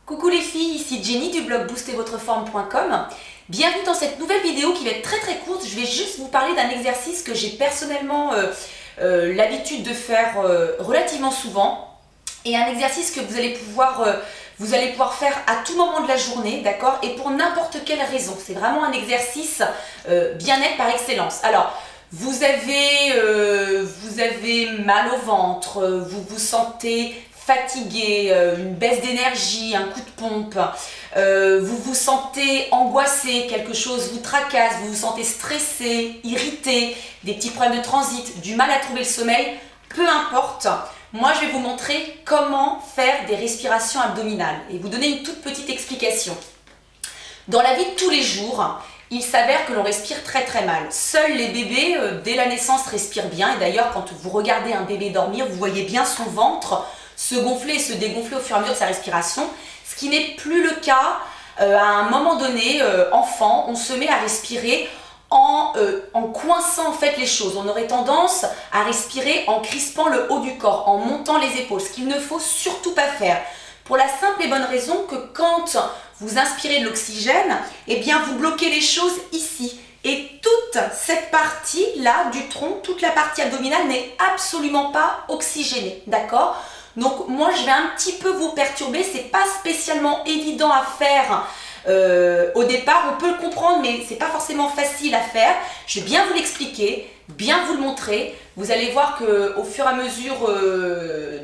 Coucou les filles, ici Jenny du blog boostervotreforme.com. Bienvenue dans cette nouvelle vidéo qui va être très courte. Je vais juste vous parler d'un exercice que j'ai personnellement l'habitude de faire relativement souvent. Et un exercice que vous allez pouvoir faire à tout moment de la journée, d'accord? Et pour n'importe quelle raison. C'est vraiment un exercice bien-être par excellence. Alors, vous avez mal au ventre, vous vous sentez fatigué, une baisse d'énergie, un coup de pompe, vous vous sentez angoissé, quelque chose vous tracasse, vous vous sentez stressé, irrité, des petits problèmes de transit, du mal à trouver le sommeil, peu importe. Moi, je vais vous montrer comment faire des respirations abdominales et vous donner une toute petite explication. Dans la vie de tous les jours, il s'avère que l'on respire très mal. Seuls les bébés, dès la naissance, respirent bien. Et d'ailleurs, quand vous regardez un bébé dormir, vous voyez bien son ventre se gonfler et se dégonfler au fur et à mesure de sa respiration. Ce qui n'est plus le cas à un moment donné, enfant, on se met à respirer en coinçant en fait les choses. On aurait tendance à respirer en crispant le haut du corps, en montant les épaules, ce qu'il ne faut surtout pas faire. Pour la simple et bonne raison que quand vous inspirez de l'oxygène, eh bien vous bloquez les choses ici. Et toute cette partie-là du tronc, toute la partie abdominale n'est absolument pas oxygénée, d'accord ? Donc moi je vais un petit peu vous perturber, c'est pas spécialement évident à faire au départ, on peut le comprendre mais c'est pas forcément facile à faire. Je vais bien vous l'expliquer, bien vous le montrer. Vous allez voir qu'au fur et à mesure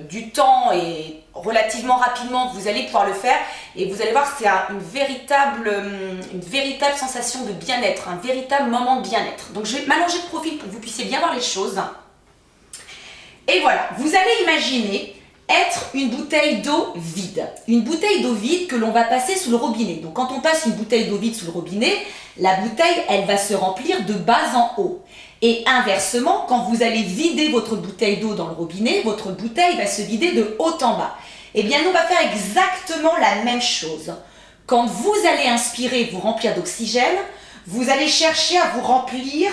du temps et relativement rapidement vous allez pouvoir le faire et vous allez voir que c'est une véritable sensation de bien-être, un véritable moment de bien-être. Donc je vais m'allonger de profil pour que vous puissiez bien voir les choses. Et voilà, vous allez imaginer être une bouteille d'eau vide. Une bouteille d'eau vide que l'on va passer sous le robinet. Donc quand on passe une bouteille d'eau vide sous le robinet, la bouteille, elle va se remplir de bas en haut. Et inversement, quand vous allez vider votre bouteille d'eau dans le robinet, votre bouteille va se vider de haut en bas. Eh bien, nous, on va faire exactement la même chose. Quand vous allez inspirer, vous remplir d'oxygène, vous allez chercher à vous remplir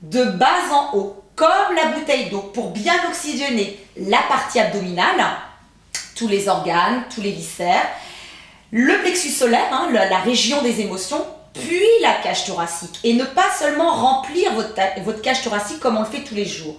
de bas en haut, comme la bouteille d'eau, pour bien oxygéner la partie abdominale, tous les organes, tous les viscères, le plexus solaire, la région des émotions, puis la cage thoracique. Et ne pas seulement remplir votre cage thoracique comme on le fait tous les jours.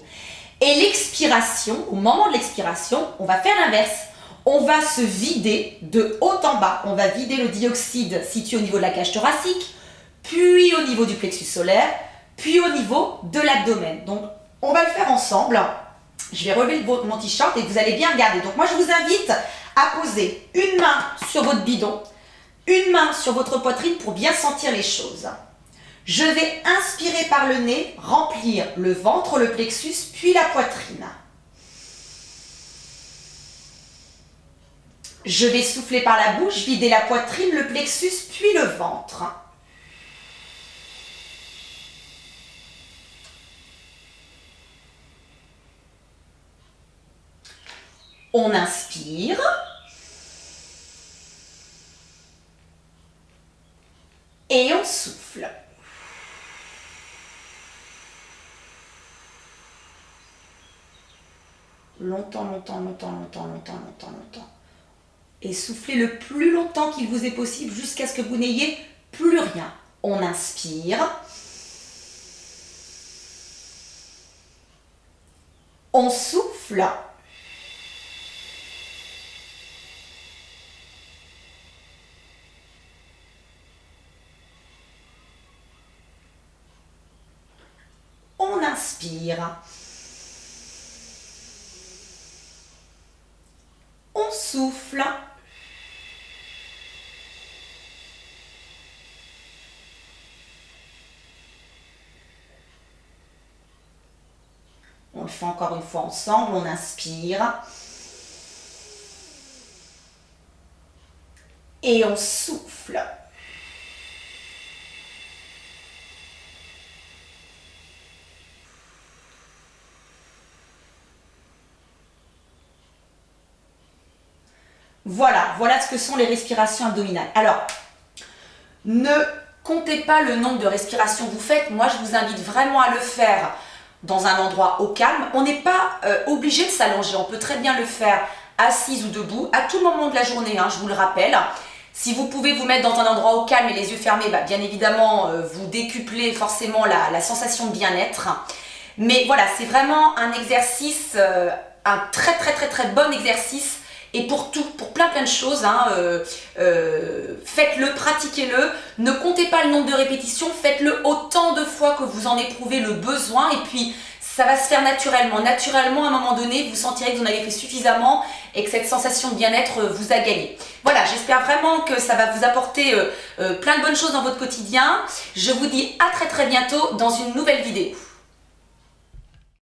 Et l'expiration, au moment de l'expiration, on va faire l'inverse. On va se vider de haut en bas. On va vider le dioxyde situé au niveau de la cage thoracique, puis au niveau du plexus solaire, puis au niveau de l'abdomen. Donc, on va le faire ensemble. Je vais relever mon t-shirt et vous allez bien regarder. Donc, moi, je vous invite à poser une main sur votre bidon, une main sur votre poitrine pour bien sentir les choses. Je vais inspirer par le nez, remplir le ventre, le plexus, puis la poitrine. Je vais souffler par la bouche, vider la poitrine, le plexus, puis le ventre. On inspire. Et on souffle. Longtemps. Et soufflez le plus longtemps qu'il vous est possible jusqu'à ce que vous n'ayez plus rien. On inspire. On souffle. On inspire. On souffle. On le fait encore une fois ensemble. On inspire. Et on souffle. Voilà ce que sont les respirations abdominales. Alors, ne comptez pas le nombre de respirations que vous faites. Moi, je vous invite vraiment à le faire dans un endroit au calme. On n'est pas obligé de s'allonger. On peut très bien le faire assise ou debout à tout moment de la journée, je vous le rappelle. Si vous pouvez vous mettre dans un endroit au calme et les yeux fermés, bah, bien évidemment, vous décuplez forcément la sensation de bien-être. Mais voilà, c'est vraiment un exercice, un très bon exercice. Et pour tout, pour plein de choses, hein, faites-le, pratiquez-le, ne comptez pas le nombre de répétitions, faites-le autant de fois que vous en éprouvez le besoin et puis ça va se faire naturellement. Naturellement, à un moment donné, vous sentirez que vous en avez fait suffisamment et que cette sensation de bien-être vous a gagné. Voilà, j'espère vraiment que ça va vous apporter plein de bonnes choses dans votre quotidien. Je vous dis à très bientôt dans une nouvelle vidéo.